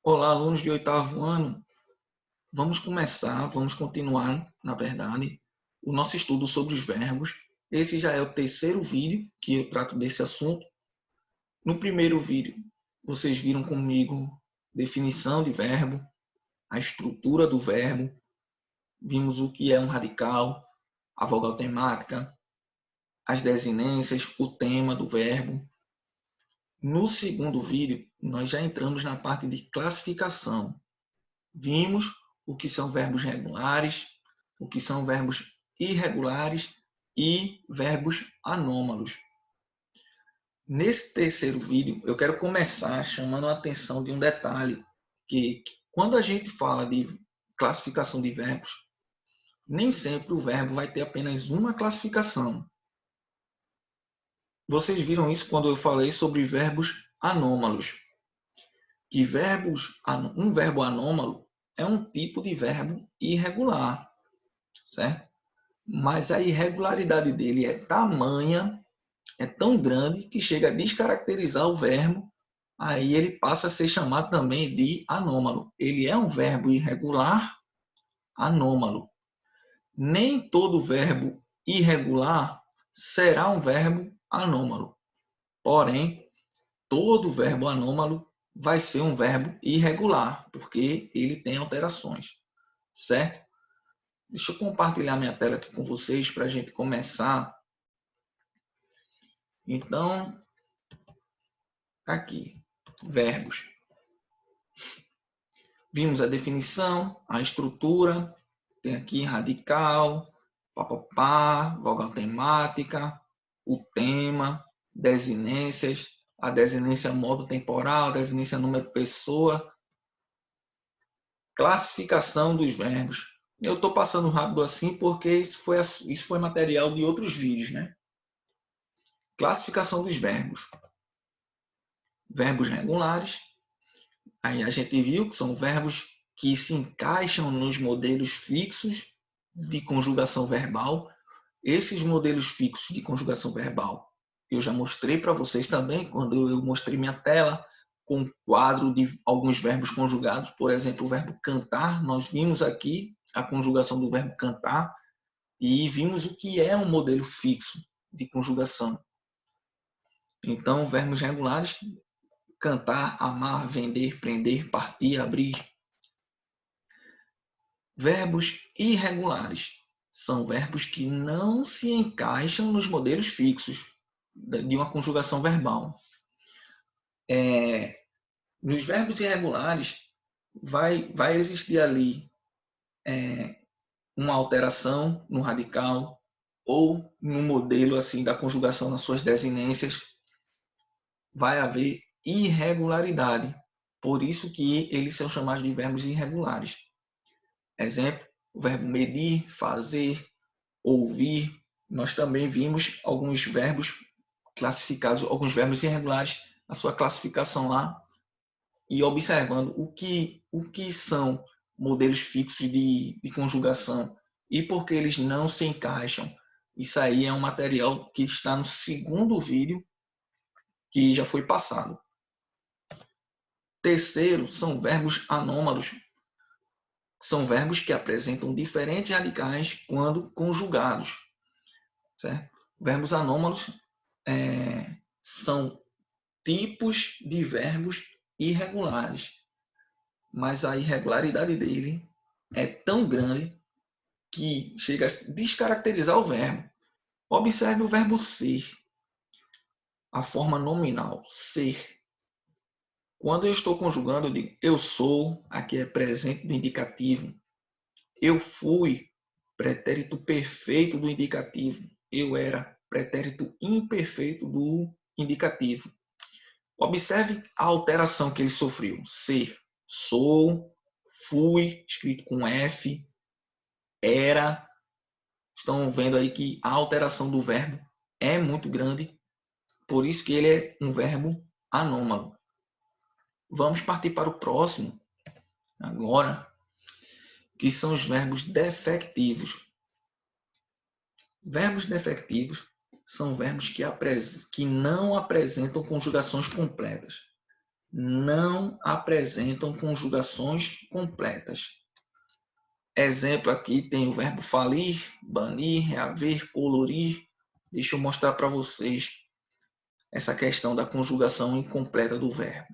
Olá, alunos de oitavo ano. Vamos continuar, na verdade, o nosso estudo sobre os verbos. Esse já é o terceiro vídeo que eu trato desse assunto. No primeiro vídeo, vocês viram comigo definição de verbo, a estrutura do verbo, vimos o que é um radical, a vogal temática, as desinências, o tema do verbo. No segundo vídeo, nós já entramos na parte de classificação. Vimos o que são verbos regulares, o que são verbos irregulares e verbos anômalos. Nesse terceiro vídeo, eu quero começar chamando a atenção de um detalhe, que quando a gente fala de classificação de verbos, nem sempre o verbo vai ter apenas uma classificação. Vocês viram isso quando eu falei sobre verbos anômalos. Que um verbo anômalo é um tipo de verbo irregular, certo? Mas a irregularidade dele é tamanha, é tão grande, que chega a descaracterizar o verbo, aí ele passa a ser chamado também de anômalo. Ele é um verbo irregular anômalo. Nem todo verbo irregular será um verbo anômalo. Porém, todo verbo anômalo vai ser um verbo irregular, porque ele tem alterações, certo? Deixa eu compartilhar minha tela aqui com vocês para a gente começar. Então, aqui, verbos. Vimos a definição, a estrutura, tem aqui radical, papapá, vogal temática, o tema, desinências, a desinência modo temporal, a desinência número pessoa, classificação dos verbos. Eu estou passando rápido assim porque isso foi material de outros vídeos, né? Classificação dos verbos. Verbos regulares. Aí a gente viu que são verbos que se encaixam nos modelos fixos de conjugação verbal. Esses modelos fixos de conjugação verbal eu já mostrei para vocês também, quando eu mostrei minha tela com um quadro de alguns verbos conjugados. Por exemplo, o verbo cantar, nós vimos aqui a conjugação do verbo cantar e vimos o que é um modelo fixo de conjugação. Então, verbos regulares: cantar, amar, vender, prender, partir, abrir. Verbos irregulares são verbos que não se encaixam nos modelos fixos de uma conjugação verbal. Nos verbos irregulares, vai existir ali uma alteração no radical ou no modelo assim da conjugação nas suas desinências. Vai haver irregularidade. Por isso que eles são chamados de verbos irregulares. Exemplo, o verbo medir, fazer, ouvir. Nós também vimos alguns verbos classificados, alguns verbos irregulares, a sua classificação lá, e observando o que são modelos fixos de conjugação e por que eles não se encaixam. Isso aí é um material que está no segundo vídeo que já foi passado. Terceiro, são verbos anômalos. São verbos que apresentam diferentes radicais quando conjugados, certo? Verbos anômalos são tipos de verbos irregulares, mas a irregularidade dele é tão grande que chega a descaracterizar o verbo. Observe o verbo ser, a forma nominal, ser. Quando eu estou conjugando, eu digo eu sou, aqui é presente do indicativo. Eu fui, pretérito perfeito do indicativo. Eu era, pretérito imperfeito do indicativo. Observe a alteração que ele sofreu. Ser, sou, fui, escrito com F, era. Estão vendo aí que a alteração do verbo é muito grande, por isso que ele é um verbo anômalo. Vamos partir para o próximo agora, que são os verbos defectivos. Verbos defectivos são verbos que não apresentam conjugações completas. não apresentam conjugações completas. Exemplo aqui tem o verbo falir, banir, reaver, colorir. Deixa eu mostrar para vocês essa questão da conjugação incompleta do verbo.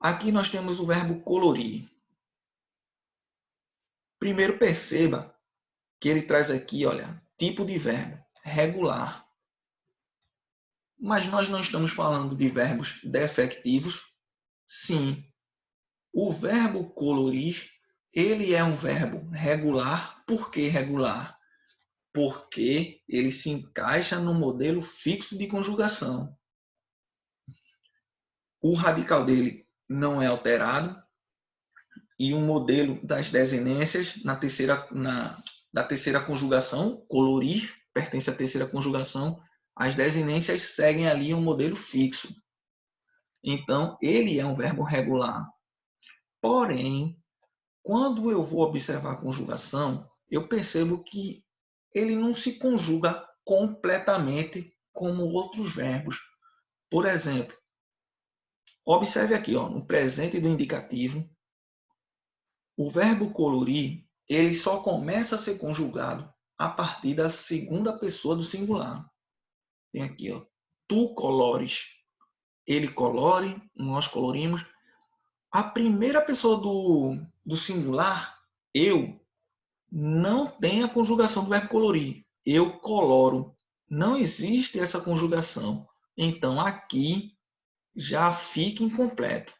Aqui nós temos o verbo colorir. Primeiro perceba que ele traz aqui, olha, tipo de verbo, regular. Mas nós não estamos falando de verbos defectivos? Sim. O verbo colorir, ele é um verbo regular. Por que regular? Porque ele se encaixa no modelo fixo de conjugação. O radical dele não é alterado e o modelo das desinências da terceira conjugação, colorir, pertence à terceira conjugação, as desinências seguem ali um modelo fixo. Então, ele é um verbo regular. Porém, quando eu vou observar a conjugação, eu percebo que ele não se conjuga completamente como outros verbos. Por exemplo, observe aqui, ó, no presente do indicativo, o verbo colorir, ele só começa a ser conjugado a partir da segunda pessoa do singular. Tem aqui, ó, tu colores, ele colore, nós colorimos. A primeira pessoa do singular, eu, não tem a conjugação do verbo colorir. Eu coloro. Não existe essa conjugação. Então, aqui já fica incompleto.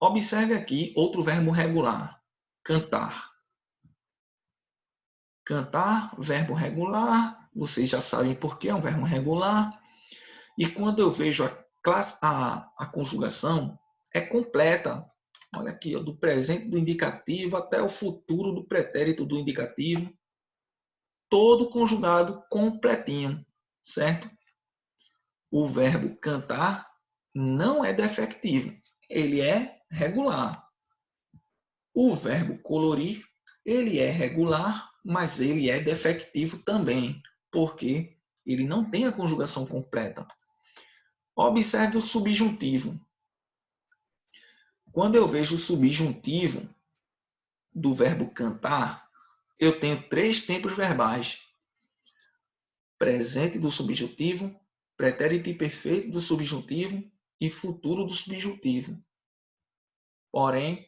Observe aqui outro verbo regular. Cantar. Cantar, verbo regular. Vocês já sabem por que é um verbo regular. E quando eu vejo a conjugação, é completa. Olha aqui, ó, do presente do indicativo até o futuro do pretérito do indicativo. Todo conjugado completinho, certo? O verbo cantar não é defectivo, ele é regular. O verbo colorir, ele é regular, mas ele é defectivo também, porque ele não tem a conjugação completa. Observe o subjuntivo. Quando eu vejo o subjuntivo do verbo cantar, eu tenho 3 tempos verbais. Presente do subjuntivo, pretérito imperfeito do subjuntivo e futuro do subjuntivo. Porém,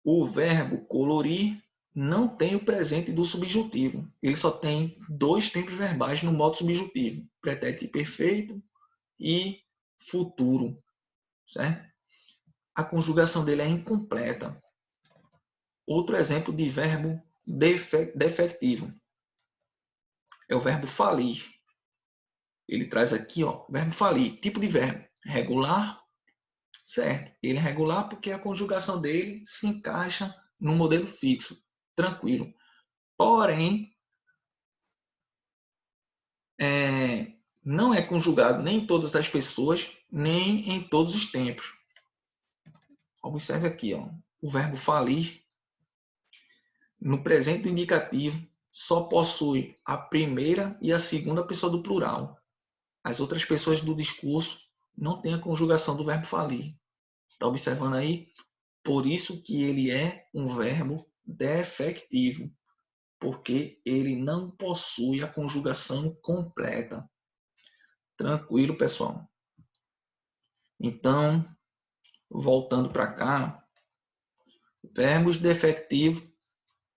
o verbo colorir não tem o presente do subjuntivo. Ele só tem 2 tempos verbais no modo subjuntivo, pretérito imperfeito e futuro, certo? A conjugação dele é incompleta. Outro exemplo de verbo defectivo é o verbo falir. Ele traz aqui, ó, verbo falir, tipo de verbo regular, certo? Ele é regular porque a conjugação dele se encaixa no modelo fixo, tranquilo. Porém, não é conjugado nem em todas as pessoas, nem em todos os tempos. Observe aqui, ó, o verbo falir, no presente do indicativo, só possui a primeira e a segunda pessoa do plural. As outras pessoas do discurso não têm a conjugação do verbo falir. Está observando aí? Por isso que ele é um verbo defectivo, porque ele não possui a conjugação completa. Tranquilo, pessoal? Então, voltando para cá, verbos defectivos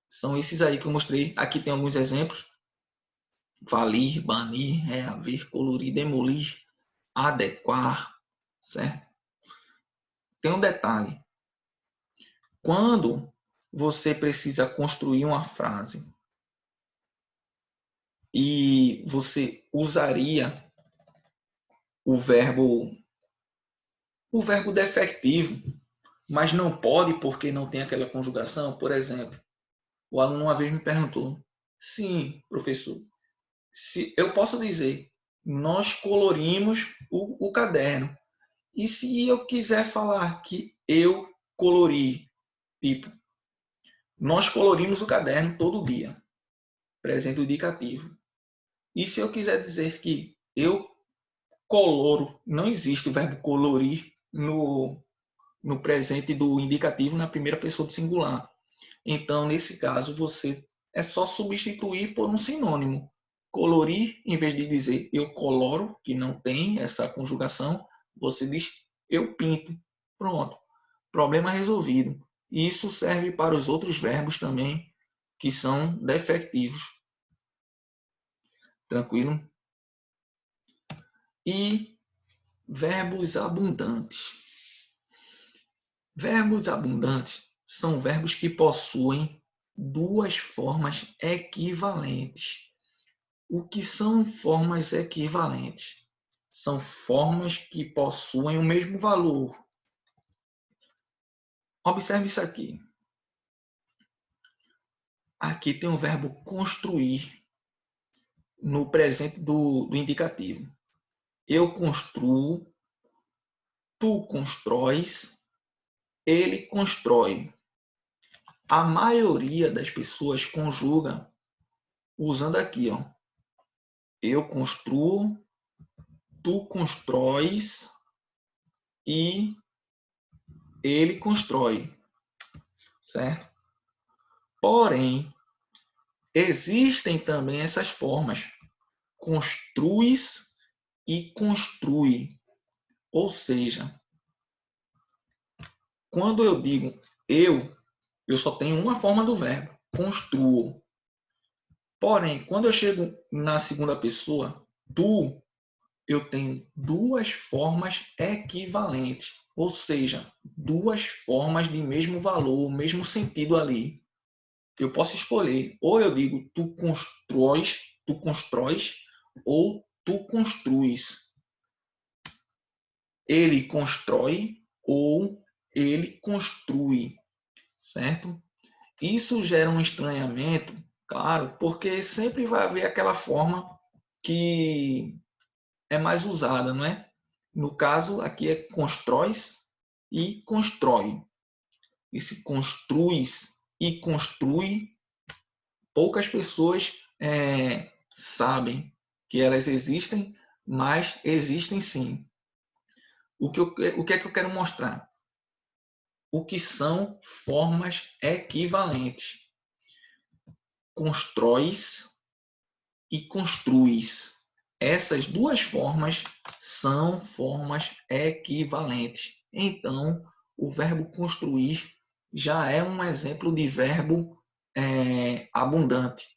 são esses aí que eu mostrei. Aqui tem alguns exemplos. Valir, banir, reaver, colorir, demolir, adequar, certo? Tem um detalhe. Quando você precisa construir uma frase e você usaria o verbo defectivo, mas não pode porque não tem aquela conjugação, por exemplo, o aluno uma vez me perguntou: sim, professor, se eu posso dizer, nós colorimos o caderno. E se eu quiser falar que eu colori, tipo, nós colorimos o caderno todo dia, presente indicativo. E se eu quiser dizer que eu coloro, não existe o verbo colorir no presente do indicativo na primeira pessoa do singular. Então, nesse caso, você é só substituir por um sinônimo. Colorir, em vez de dizer eu coloro, que não tem essa conjugação, você diz eu pinto. Pronto. Problema resolvido. E isso serve para os outros verbos também, que são defectivos. Tranquilo? E verbos abundantes. Verbos abundantes são verbos que possuem duas formas equivalentes. O que são formas equivalentes? São formas que possuem o mesmo valor. Observe isso aqui. Aqui tem o verbo construir no presente do indicativo. Eu construo, tu constróis, ele constrói. A maioria das pessoas conjuga usando aqui, ó. Eu construo, tu constróis e ele constrói, certo? Porém, existem também essas formas, construis e construi. Ou seja, quando eu digo eu só tenho uma forma do verbo, construo. Porém, quando eu chego na segunda pessoa, tu, eu tenho duas formas equivalentes, ou seja, duas formas de mesmo valor, mesmo sentido ali. Eu posso escolher, ou eu digo tu constróis, ou tu construis. Ele constrói ou ele construi, certo? Isso gera um estranhamento, claro, porque sempre vai haver aquela forma que é mais usada, não é? No caso, aqui é constróis e constrói. Esse construis e construi, poucas pessoas sabem que elas existem, mas existem sim. O que é que eu quero mostrar? O que são formas equivalentes. Constróis e construis. Essas duas formas são formas equivalentes. Então, o verbo construir já é um exemplo de verbo abundante.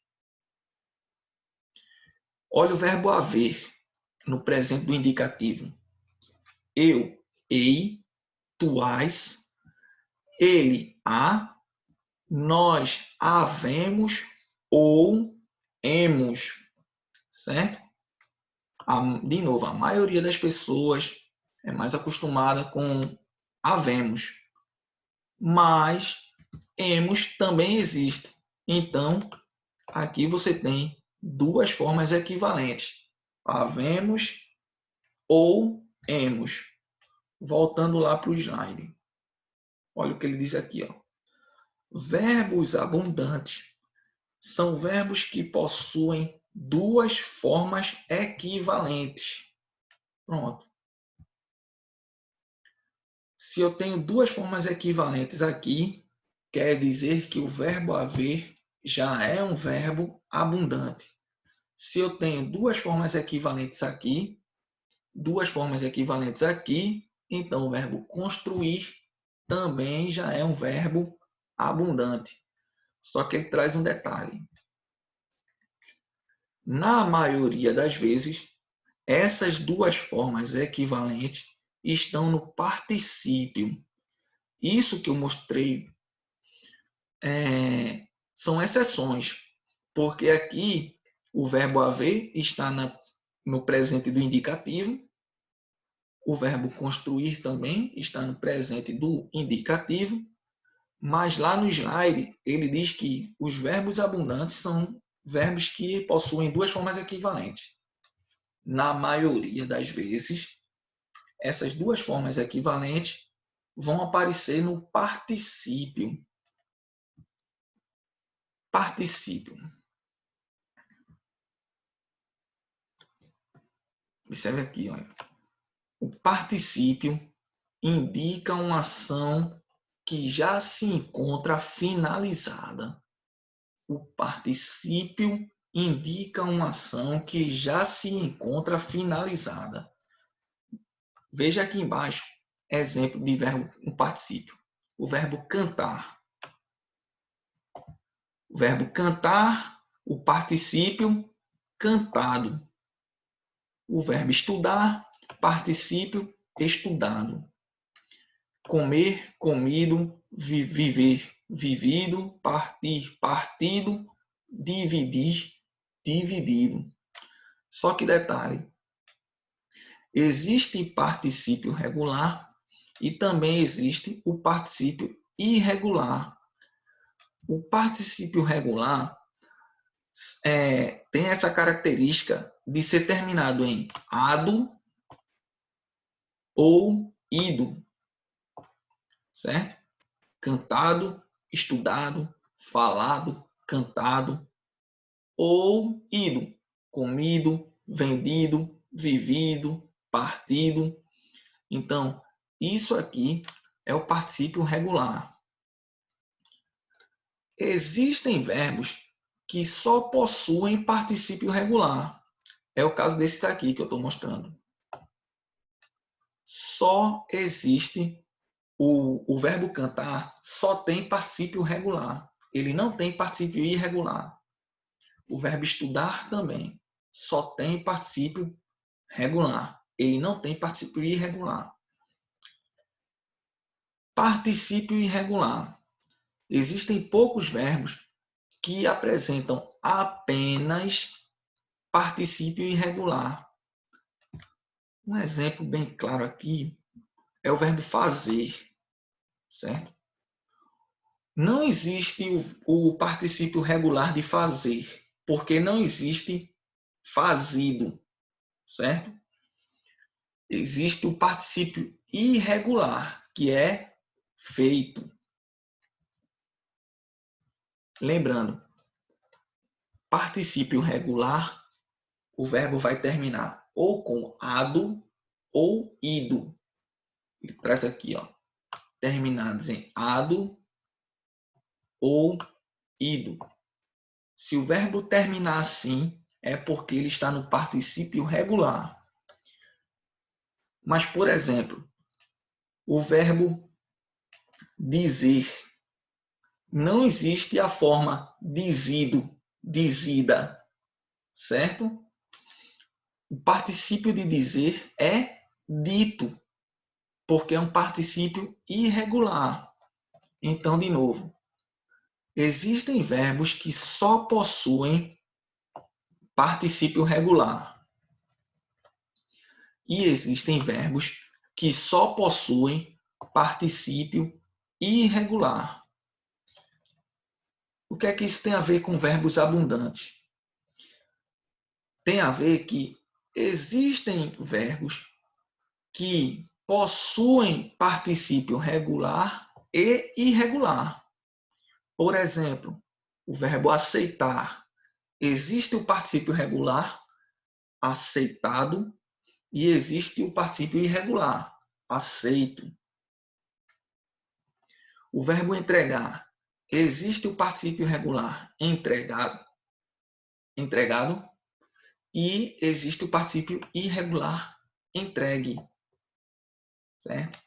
Olha o verbo haver no presente do indicativo. Eu, ei, tu has, ele, há, nós havemos ou hemos, certo? De novo, a maioria das pessoas é mais acostumada com havemos, mas hemos também existe. Então, aqui você tem duas formas equivalentes, havemos ou hemos. Voltando lá para o slide. Olha o que ele diz aqui, ó. Verbos abundantes são verbos que possuem duas formas equivalentes. Pronto. Se eu tenho duas formas equivalentes aqui, quer dizer que o verbo haver já é um verbo abundante. Se eu tenho duas formas equivalentes aqui, então o verbo construir também já é um verbo abundante. Só que ele traz um detalhe. Na maioria das vezes, essas duas formas equivalentes estão no particípio. Isso que eu mostrei são exceções, porque aqui o verbo haver está no presente do indicativo, o verbo construir também está no presente do indicativo, mas lá no slide ele diz que os verbos abundantes são verbos que possuem duas formas equivalentes. Na maioria das vezes, essas duas formas equivalentes vão aparecer no particípio. Particípio. Observe aqui, olha. O particípio indica uma ação que já se encontra finalizada. O particípio indica uma ação que já se encontra finalizada. Veja aqui embaixo, exemplo de verbo no particípio. O verbo cantar. O verbo cantar, o particípio cantado. O verbo estudar, particípio estudado. Comer, comido, viver, vivido, partir, partido, dividir, dividido. Só que detalhe, existe particípio regular e também existe o particípio irregular. O particípio regular tem essa característica de ser terminado em ado ou ido, certo? Cantado, estudado, falado, cantado ou ido, comido, vendido, vivido, partido. Então, isso aqui é o particípio regular. Existem verbos que só possuem particípio regular. É o caso desses aqui que eu estou mostrando. Só existe o verbo cantar, só tem particípio regular. Ele não tem particípio irregular. O verbo estudar também só tem particípio regular. Ele não tem particípio irregular. Particípio irregular. Existem poucos verbos que apresentam apenas particípio irregular. Um exemplo bem claro aqui é o verbo fazer, certo? Não existe o particípio regular de fazer, porque não existe fazido, certo? Existe o particípio irregular, que é feito. Lembrando, particípio regular, o verbo vai terminar ou com ado ou ido. Ele traz aqui, ó, terminados em ado ou ido. Se o verbo terminar assim, é porque ele está no particípio regular. Mas, por exemplo, o verbo dizer. Não existe a forma dizido, dizida, certo? O particípio de dizer é dito, porque é um particípio irregular. Então, de novo, existem verbos que só possuem particípio regular. E existem verbos que só possuem particípio irregular. O que é que isso tem a ver com verbos abundantes? Tem a ver que existem verbos que possuem particípio regular e irregular. Por exemplo, o verbo aceitar. Existe o particípio regular, aceitado, e existe o particípio irregular, aceito. O verbo entregar. Existe o particípio regular, entregado, entregado, e existe o particípio irregular, entregue. Certo?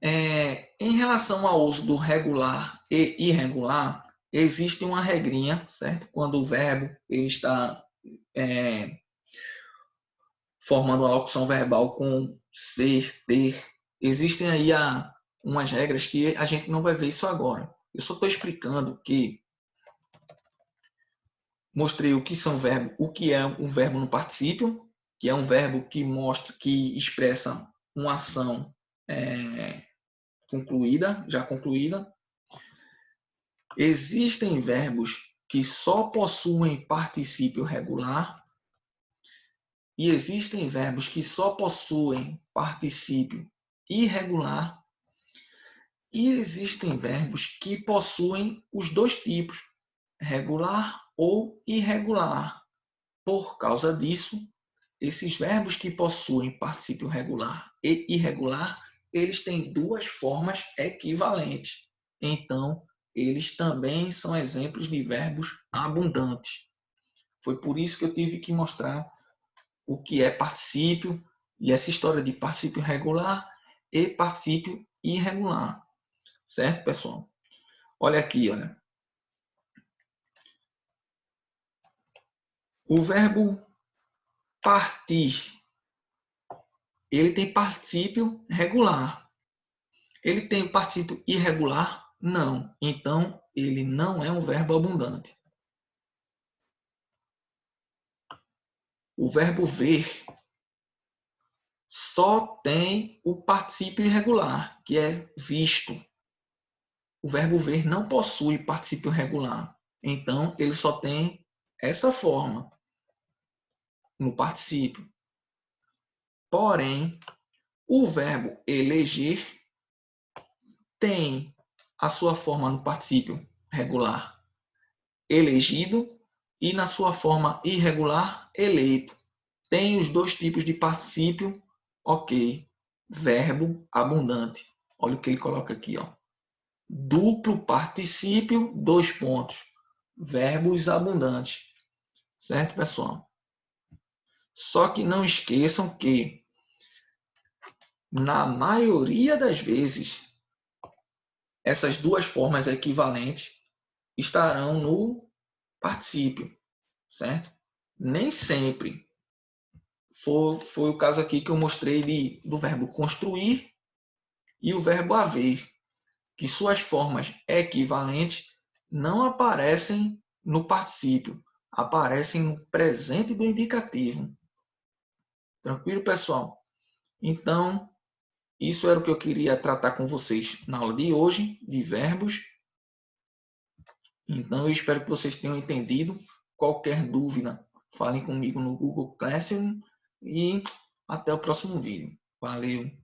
Em relação ao uso do regular e irregular, existe uma regrinha, certo? Quando o verbo ele está formando uma locução verbal com ser, ter, existem aí umas regras que a gente não vai ver isso agora. Eu só estou explicando que mostrei o que são verbos, o que é um verbo no particípio, que é um verbo que mostra, que expressa uma ação concluída, já concluída. Existem verbos que só possuem particípio regular e existem verbos que só possuem particípio irregular e existem verbos que possuem os dois tipos, regular ou irregular. Por causa disso, esses verbos que possuem particípio regular e irregular, eles têm duas formas equivalentes. Então, eles também são exemplos de verbos abundantes. Foi por isso que eu tive que mostrar o que é particípio e essa história de particípio regular e particípio irregular. Certo, pessoal? Olha aqui, olha. O verbo partir, ele tem particípio regular. Ele tem particípio irregular? Não. Então, ele não é um verbo abundante. O verbo ver só tem o particípio irregular, que é visto. O verbo ver não possui particípio regular. Então, ele só tem essa forma no particípio. Porém, o verbo eleger tem a sua forma no particípio regular, elegido, e na sua forma irregular, eleito. Tem os dois tipos de particípio, ok. Verbo abundante. Olha o que ele coloca aqui, ó. Duplo particípio, dois pontos. Verbos abundantes. Certo, pessoal? Só que não esqueçam que, na maioria das vezes, essas duas formas equivalentes estarão no particípio, certo? Nem sempre. Foi o caso aqui que eu mostrei do verbo construir e o verbo haver, que suas formas equivalentes não aparecem no particípio, aparecem no presente do indicativo. Tranquilo, pessoal? Então, isso era o que eu queria tratar com vocês na aula de hoje, de verbos. Então, eu espero que vocês tenham entendido. Qualquer dúvida, falem comigo no Google Classroom e até o próximo vídeo. Valeu!